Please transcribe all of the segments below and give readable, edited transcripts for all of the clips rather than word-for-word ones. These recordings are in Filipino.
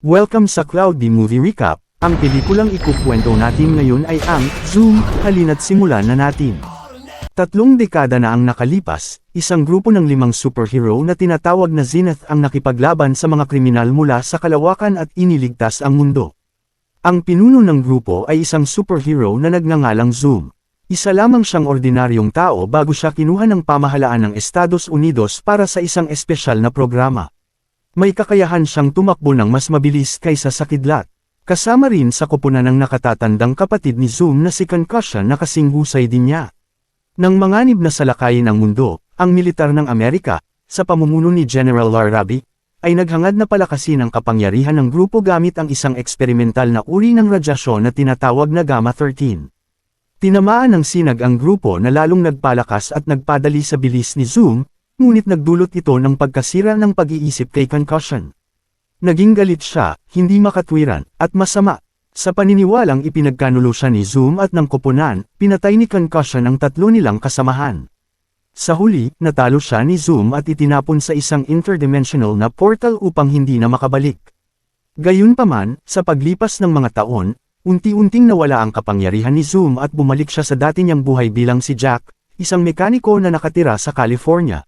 Welcome sa Cloudy Movie Recap. Ang pelikulang ikukwento natin ngayon ay ang Zoom. Halina't simulan na natin. 3 dekada na ang nakalipas, isang grupo ng 5 superhero na tinatawag na Zenith ang nakipaglaban sa mga kriminal mula sa kalawakan at iniligtas ang mundo. Ang pinuno ng grupo ay isang superhero na nagngangalang Zoom. Isa lamang siyang ordinaryong tao bago siya kinuha ng pamahalaan ng Estados Unidos para sa isang espesyal na programa. May kakayahan siyang tumakbo ng mas mabilis kaysa sa kidlat. Kasama rin sa koponan ng nakatatandang kapatid ni Zoom na si Concussion na kasing husay din niya. Nang manganib na salakayin ang mundo, ang militar ng Amerika, sa pamumuno ni General Larabi, ay naghangad na palakasin ang kapangyarihan ng grupo gamit ang isang eksperimental na uri ng radyasyon na tinatawag na Gamma-13. Tinamaan ng sinag ang grupo na lalong nagpalakas at nagpadali sa bilis ni Zoom, ngunit nagdulot ito ng pagkasira ng pag-iisip kay Concussion. Naging galit siya, hindi makatwiran, at masama. Sa paniniwalang ipinagkanulo siya ni Zoom at ng koponan, pinatay ni Concussion ang 3 nilang kasamahan. Sa huli, natalo siya ni Zoom at itinapon sa isang interdimensional na portal upang hindi na makabalik. Gayunpaman, sa paglipas ng mga taon, unti-unting nawala ang kapangyarihan ni Zoom at bumalik siya sa dati niyang buhay bilang si Jack, isang mekaniko na nakatira sa California.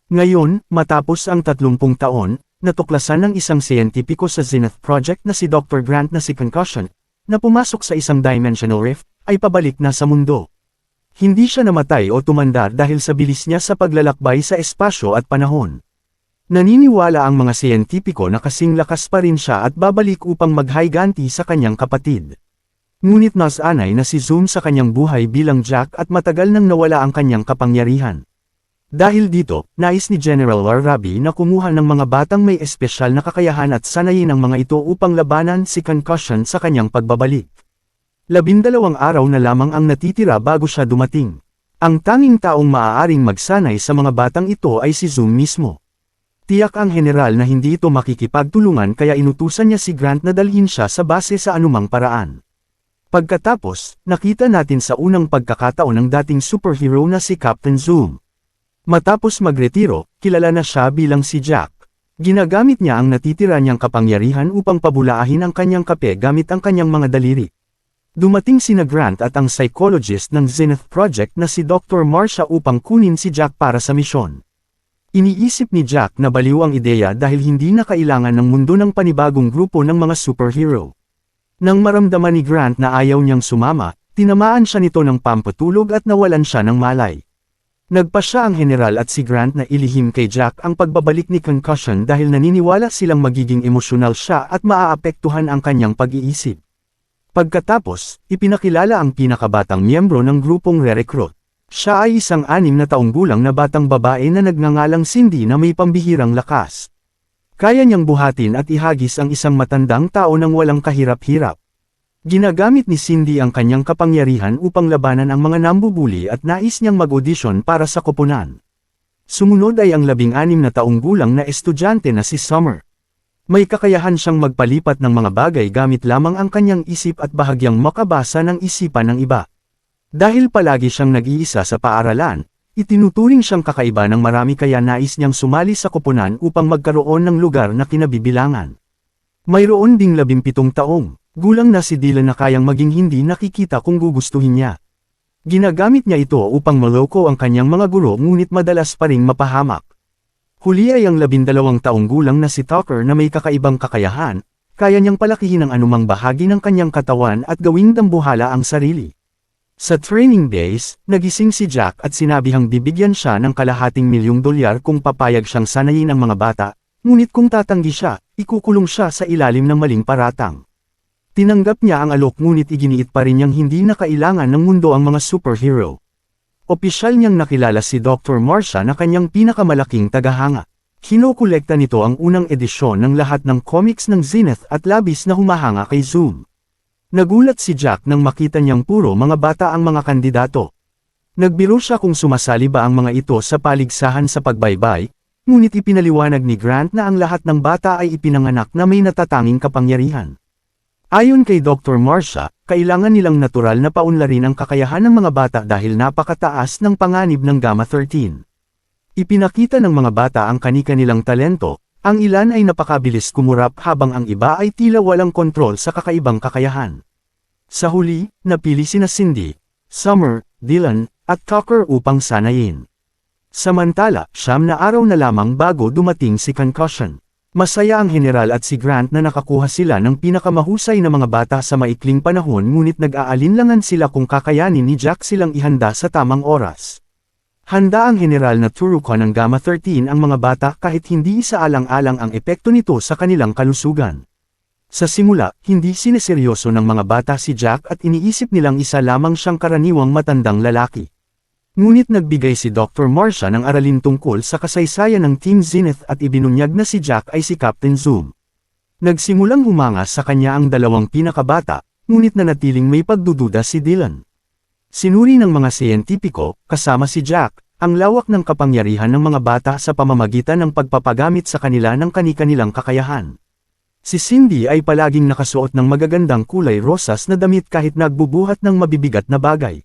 Ngayon, matapos ang 30 taon, natuklasan ng isang siyentipiko sa Zenith Project na si Dr. Grant na si Concussion, na pumasok sa isang dimensional rift, ay pabalik na sa mundo. Hindi siya namatay o tumanda dahil sa bilis niya sa paglalakbay sa espasyo at panahon. Naniniwala ang mga siyentipiko na kasing lakas pa rin siya at babalik upang maghayganti sa kanyang kapatid. Ngunit nasanay na si Zoom sa kanyang buhay bilang Jack at matagal nang nawala ang kanyang kapangyarihan. Dahil dito, nais ni General Larabi na kumuha ng mga batang may espesyal na kakayahan at sanayin ang mga ito upang labanan si Concussion sa kanyang pagbabalik. 12 araw na lamang ang natitira bago siya dumating. Ang tanging taong maaaring magsanay sa mga batang ito ay si Zoom mismo. Tiyak ang general na hindi ito makikipagtulungan kaya inutusan niya si Grant na dalhin siya sa base sa anumang paraan. Pagkatapos, nakita natin sa unang pagkakataon ng dating superhero na si Captain Zoom. Matapos magretiro, kilala na siya bilang si Jack. Ginagamit niya ang natitira niyang kapangyarihan upang pabulaahin ang kanyang kape gamit ang kanyang mga daliri. Dumating sina Grant at ang psychologist ng Zenith Project na si Dr. Marcia upang kunin si Jack para sa misyon. Iniisip ni Jack na baliw ang ideya dahil hindi na kailangan ng mundo ng panibagong grupo ng mga superhero. Nang maramdaman ni Grant na ayaw niyang sumama, tinamaan siya nito ng pampatulog at nawalan siya ng malay. Nagpasya ang general at si Grant na ilihim kay Jack ang pagbabalik ni Concussion dahil naniniwala silang magiging emosyonal siya at maaapektuhan ang kanyang pag-iisip. Pagkatapos, ipinakilala ang pinakabatang miyembro ng grupong re-recruit. Siya ay isang 6 na taong gulang na batang babae na nagngangalang Cindy na may pambihirang lakas. Kaya niyang buhatin at ihagis ang isang matandang tao nang walang kahirap-hirap. Ginagamit ni Cindy ang kanyang kapangyarihan upang labanan ang mga nambubuli at nais niyang mag-audition para sa koponan. Sumunod ay ang 16 na taong gulang na estudyante na si Summer. May kakayahan siyang magpalipat ng mga bagay gamit lamang ang kanyang isip at bahagyang makabasa ng isipan ng iba. Dahil palagi siyang nag-iisa sa paaralan, itinuturing siyang kakaiba ng marami kaya nais niyang sumali sa koponan upang magkaroon ng lugar na kinabibilangan. Mayroon ding 17 taong gulang na si Dylan na kayang maging hindi nakikita kung gugustuhin niya. Ginagamit niya ito upang maloko ang kanyang mga guro ngunit madalas pa ring mapahamak. Huli ay ang 12 taong gulang na si Tucker na may kakaibang kakayahan, kaya niyang palakihin ang anumang bahagi ng kanyang katawan at gawing dambuhala ang sarili. Sa training days, nagising si Jack at sinabihang bibigyan siya ng $250,000 kung papayag siyang sanayin ang mga bata, ngunit kung tatanggi siya, ikukulong siya sa ilalim ng maling paratang. Tinanggap niya ang alok ngunit iginiit pa rin niyang hindi na kailangan ng mundo ang mga superhero. Opisyal niyang nakilala si Dr. Marcia na kanyang pinakamalaking tagahanga. Kinokolekta nito ang unang edisyon ng lahat ng comics ng Zenith at labis na humahanga kay Zoom. Nagulat si Jack nang makita niyang puro mga bata ang mga kandidato. Nagbiro siya kung sumasali ba ang mga ito sa paligsahan sa pagbaybay, ngunit ipinaliwanag ni Grant na ang lahat ng bata ay ipinanganak na may natatanging kapangyarihan. Ayon kay Dr. Marcia, kailangan nilang natural na paunlarin ang kakayahan ng mga bata dahil napakataas ng panganib ng Gamma-13. Ipinakita ng mga bata ang kani-kanilang talento, Ang ilan ay napakabilis kumurap habang ang iba ay tila walang kontrol sa kakaibang kakayahan. Sa huli, napili sina Cindy, Summer, Dylan, at Tucker upang sanayin. Samantala, 9 na araw na lamang bago dumating si Concussion. Masaya ang General at si Grant na nakakuha sila ng pinakamahusay na mga bata sa maikling panahon, ngunit nag-aalinlangan sila kung kakayanin ni Jack silang ihanda sa tamang oras. Handa ang General na turukan ng Gamma-13 ang mga bata kahit hindi isaalang-alang ang epekto nito sa kanilang kalusugan. Sa simula, hindi sineseryoso ng mga bata si Jack at iniisip nilang isa lamang siyang karaniwang matandang lalaki. Ngunit nagbigay si Dr. Marcia ng aralin tungkol sa kasaysayan ng Team Zenith at ibinunyag na si Jack ay si Captain Zoom. Nagsimulang humanga sa kanya ang dalawang pinakabata, ngunit nanatiling may pagdududa si Dylan. Sinuri ng mga siyentipiko, kasama si Jack, ang lawak ng kapangyarihan ng mga bata sa pamamagitan ng pagpapagamit sa kanila ng kani-kanilang kakayahan. Si Cindy ay palaging nakasuot ng magagandang kulay rosas na damit kahit nagbubuhat ng mabibigat na bagay.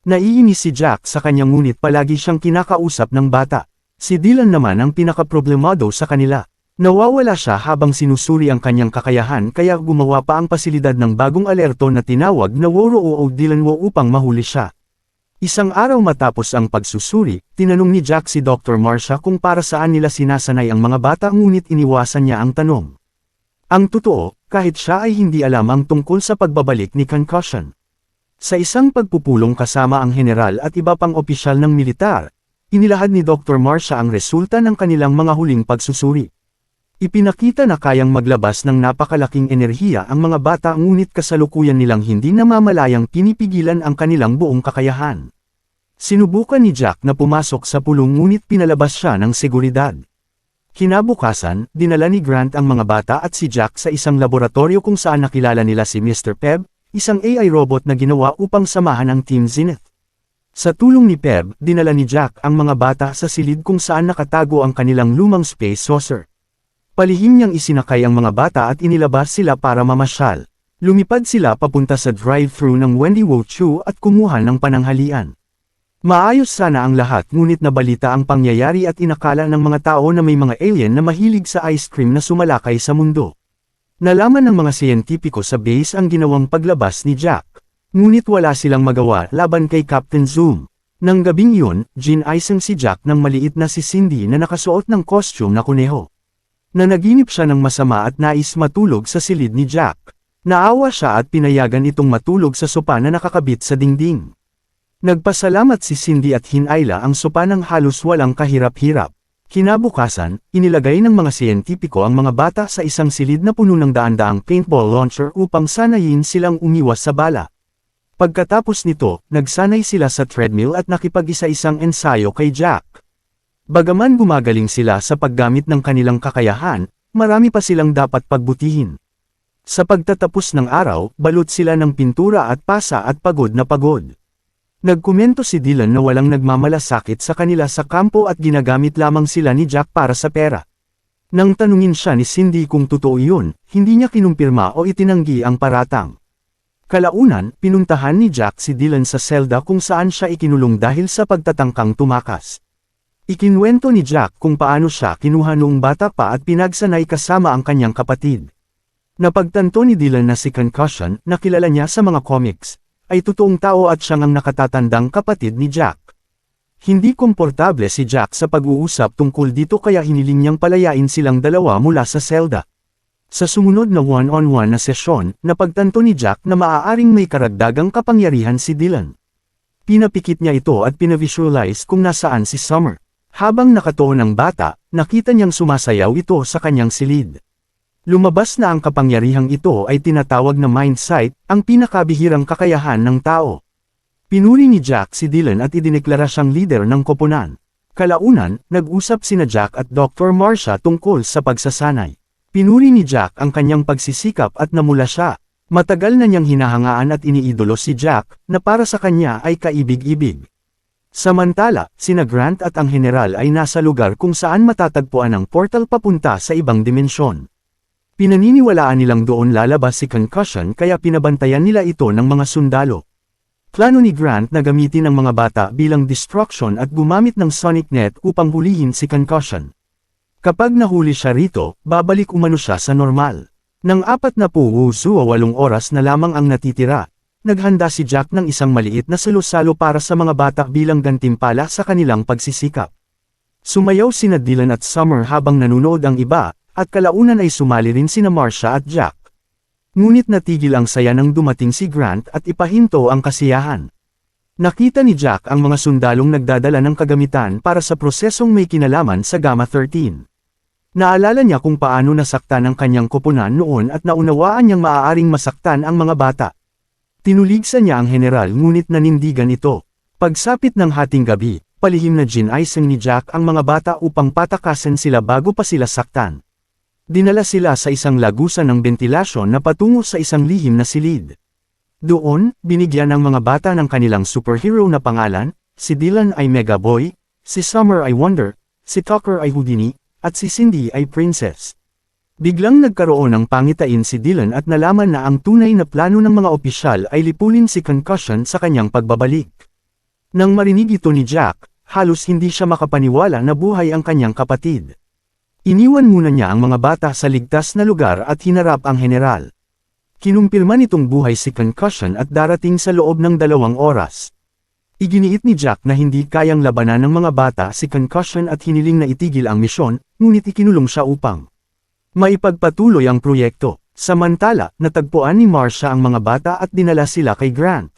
Naiinis si Jack sa kanya ngunit palagi siyang kinakausap ng bata. Si Dylan naman ang pinakaproblemado sa kanila. Nawawala siya habang sinusuri ang kanyang kakayahan kaya gumawa pa ang pasilidad ng bagong alerto na tinawag na Woro o Dylan Wo upang mahuli siya. Isang araw matapos ang pagsusuri, tinanong ni Jack si Dr. Marcia kung para saan nila sinasanay ang mga bata ngunit iniwasan niya ang tanong. Ang totoo, kahit siya ay hindi alam ang tungkol sa pagbabalik ni Concussion. Sa isang pagpupulong kasama ang general at iba pang opisyal ng militar, inilahad ni Dr. Marcia ang resulta ng kanilang mga huling pagsusuri. Ipinakita na kayang maglabas ng napakalaking enerhiya ang mga bata ngunit kasalukuyan nilang hindi namamalayang pinipigilan ang kanilang buong kakayahan. Sinubukan ni Jack na pumasok sa pulong ngunit pinalabas siya ng seguridad. Kinabukasan, dinala ni Grant ang mga bata at si Jack sa isang laboratorio kung saan nakilala nila si Mr. Peb, isang AI robot na ginawa upang samahan ang Team Zenith. Sa tulong ni Peb, dinala ni Jack ang mga bata sa silid kung saan nakatago ang kanilang lumang space saucer. Palihim niyang isinakay ang mga bata at inilabas sila para mamasyal. Lumipad sila papunta sa drive-thru ng Wendy Wo Chu at kumuha ng pananghalian. Maayos sana ang lahat ngunit nabalita ang pangyayari at inakala ng mga tao na may mga alien na mahilig sa ice cream na sumalakay sa mundo. Nalaman ng mga siyentipiko sa base ang ginawang paglabas ni Jack. Ngunit wala silang magawa laban kay Captain Zoom. Nang gabing yun, gin-icing si Jack ng maliit na si Cindy na nakasuot ng costume na kuneho. Nanaginip siya ng masama at nais matulog sa silid ni Jack. Naawa siya at pinayagan itong matulog sa sopa na nakakabit sa dingding. Nagpasalamat si Cindy at hinayla ang sopa ng halos walang kahirap-hirap. Kinabukasan, inilagay ng mga siyentipiko ang mga bata sa isang silid na puno ng daan-daang paintball launcher upang sanayin silang umiwas sa bala. Pagkatapos nito, nagsanay sila sa treadmill at nakipag-isa-isang ensayo kay Jack. Bagaman gumagaling sila sa paggamit ng kanilang kakayahan, marami pa silang dapat pagbutihin. Sa pagtatapos ng araw, balot sila ng pintura at pasa at pagod na pagod. Nagkomento si Dylan na walang nagmamalasakit sa kanila sa kampo at ginagamit lamang sila ni Jack para sa pera. Nang tanungin siya ni Cindy kung totoo yun, hindi niya kinumpirma o itinanggi ang paratang. Kalaunan, pinuntahan ni Jack si Dylan sa selda kung saan siya ikinulong dahil sa pagtatangkang tumakas. Ikinwento ni Jack kung paano siya kinuha noong bata pa at pinagsanay kasama ang kanyang kapatid. Napagtanto ni Dylan na si Concussion, na kilala niya sa mga comics, ay totoong tao at siyang ang nakatatandang kapatid ni Jack. Hindi komportable si Jack sa pag-uusap tungkol dito kaya hiniling niyang palayain silang dalawa mula sa selda. Sa sumunod na one-on-one na sesyon, napagtanto ni Jack na maaaring may karagdagang kapangyarihan si Dylan. Pinapikit niya ito at pinavisualize kung nasaan si Summer. Habang nakatuon ang bata, nakita niyang sumasayaw ito sa kanyang silid. Lumabas na ang kapangyarihang ito ay tinatawag na mind sight, ang pinakabihirang kakayahan ng tao. Pinuri ni Jack si Dylan at idineklara siyang leader ng koponan. Kalaunan, nag-usap sina Jack at Dr. Marcia tungkol sa pagsasanay. Pinuri ni Jack ang kanyang pagsisikap at namula siya. Matagal na niyang hinahangaan at iniidolo si Jack, na para sa kanya ay kaibig-ibig. Samantala, sina Grant at ang general ay nasa lugar kung saan matatagpuan ang portal papunta sa ibang dimensyon. Pinaniniwalaan nilang doon lalabas si Concussion kaya pinabantayan nila ito ng mga sundalo. Plano ni Grant na gamitin ang mga bata bilang distraction at gumamit ng Sonic Net upang hulihin si Concussion. Kapag nahuli siya rito, babalik umano siya sa normal. Nang 48 oras na lamang ang natitira, naghanda si Jack ng isang maliit na salo-salo para sa mga bata bilang gantimpala sa kanilang pagsisikap. Sumayaw sina Dylan at Summer habang nanunood ang iba, at kalaunan ay sumali rin sina Marcia at Jack. Ngunit natigil ang saya nang dumating si Grant at ipahinto ang kasiyahan. Nakita ni Jack ang mga sundalong nagdadala ng kagamitan para sa prosesong may kinalaman sa Gamma-13. Naalala niya kung paano nasaktan ang kanyang koponan noon at naunawaan niyang maaaring masaktan ang mga bata. Tinuligsan niya ang general ngunit nanindigan ito. Pagsapit ng hating gabi, palihim na ginaisang ni Jack ang mga bata upang patakasan sila bago pa sila saktan. Dinala sila sa isang lagusan ng bentilasyon na patungo sa isang lihim na silid. Doon, binigyan ng mga bata ng kanilang superhero na pangalan, si Dylan ay Mega Boy, si Summer ay Wonder, si Tucker ay Houdini, at si Cindy ay Princess. Biglang nagkaroon ng pangitain si Dylan at nalaman na ang tunay na plano ng mga opisyal ay lipulin si Concussion sa kanyang pagbabalik. Nang marinig ito ni Jack, halos hindi siya makapaniwala na buhay ang kanyang kapatid. Iniwan muna niya ang mga bata sa ligtas na lugar at hinarap ang general. Kinumpirma nitong buhay si Concussion at darating sa loob ng 2 oras. Iginiit ni Jack na hindi kayang labanan ng mga bata si Concussion at hiniling na itigil ang misyon, ngunit ikinulong siya upang maipagpatuloy ang proyekto. Samantala, natagpuan ni Marcia ang mga bata at dinala sila kay Grant.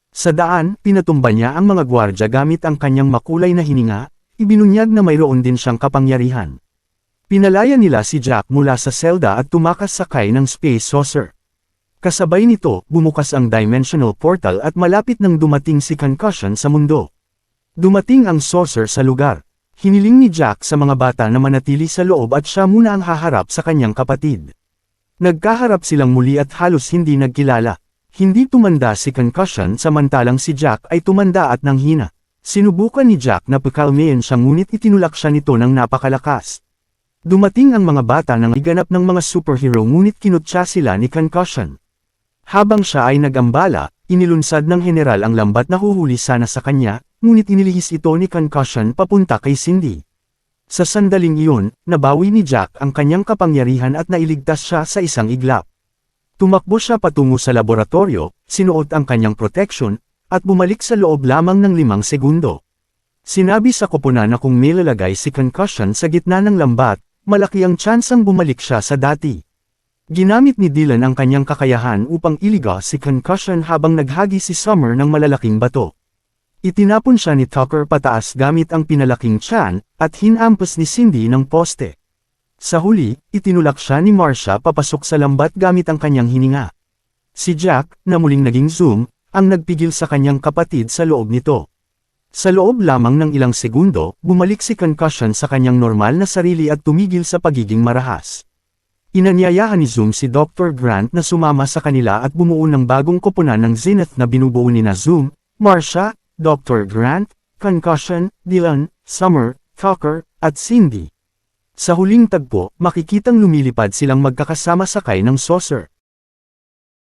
Sa daan, pinatumba niya ang mga gwardya gamit ang kanyang makulay na hininga, ibinunyag na mayroon din siyang kapangyarihan. Pinalaya nila si Jack mula sa selda at tumakas sakay ng space saucer. Kasabay nito, bumukas ang dimensional portal at malapit nang dumating si Concussion sa mundo. Dumating ang saucer sa lugar. Hiniling ni Jack sa mga bata na manatili sa loob at siya muna ang haharap sa kanyang kapatid. Nagkaharap silang muli at halos hindi nagkilala. Hindi tumanda si Concussion samantalang si Jack ay tumanda at nanghina. Sinubukan ni Jack na pakalmayan siya ngunit itinulak siya nito ng napakalakas. Dumating ang mga bata nang iganap ng mga superhero ngunit kinutya sila ni Concussion. Habang siya ay nagambala, inilunsad ng general ang lambat na huhuli sana sa kanya, ngunit inilihis ito ni Concussion papunta kay Cindy. Sa sandaling iyon, nabawi ni Jack ang kanyang kapangyarihan at nailigtas siya sa isang iglap. Tumakbo siya patungo sa laboratorio, sinuot ang kanyang protection, at bumalik sa loob lamang ng 5 segundo. Sinabi sa koponan na kung may lalagay si Concussion sa gitna ng lambat, malaki ang tsansang bumalik siya sa dati. Ginamit ni Dylan ang kanyang kakayahan upang iliga si Concussion habang naghagi si Summer ng malalaking bato. Itinapon siya ni Tucker pataas gamit ang pinalaking tiyan, at hinampas ni Cindy ng poste. Sa huli, itinulak siya ni Marcia papasok sa lambat gamit ang kanyang hininga. Si Jack, na muling naging Zoom, ang nagpigil sa kanyang kapatid sa loob nito. Sa loob lamang ng ilang segundo, bumalik si Concussion sa kanyang normal na sarili at tumigil sa pagiging marahas. Inanyayahan ni Zoom si Dr. Grant na sumama sa kanila at bumuo ng bagong koponan ng Zenith na binubuo ni na Zoom, Marcia, Dr. Grant, Concussion, Dylan, Summer, Tucker, at Cindy. Sa huling tagpo, makikitang lumilipad silang magkakasama sakay ng saucer.